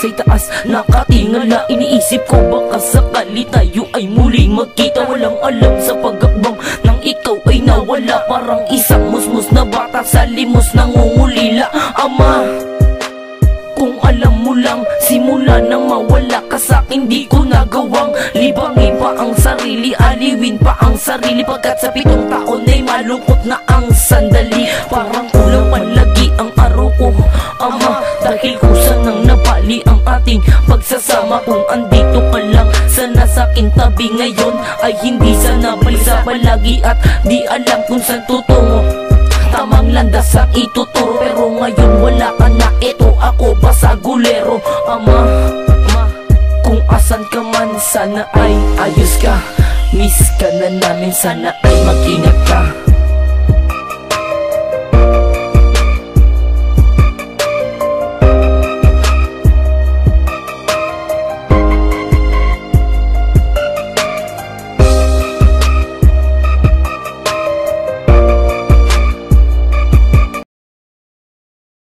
sa'y taas nakatingala. Iniisip ko baka sakali tayo ay muling magkita. Walang alam sa pag-akbang nang ikaw ay nawala. Parang isang musmus na bata sa limos nangungulila. Ama, kung alam mo lang, simula nang mawala ka sa'kin, di ko nagawang libangin pa ang sarili, aliwin pa ang sarili. Pagkat sa 7 taon ay malungkot na ang sandali. Parang kulang palagi ang araw ko, Ama, dahil kusa nang napali ang ating pagsasama. Kung andito ka lang sana sa'kin tabi ngayon, ay hindi sana balisa palagi at di alam kung saan tutungo. Tamang landas ang ituturo, pero ngayon wala ka na, eto ako basagulero. Ama, kung asan ka man, sana ay ayos ka. Miss ka na namin, sana ay mag-ingat ka.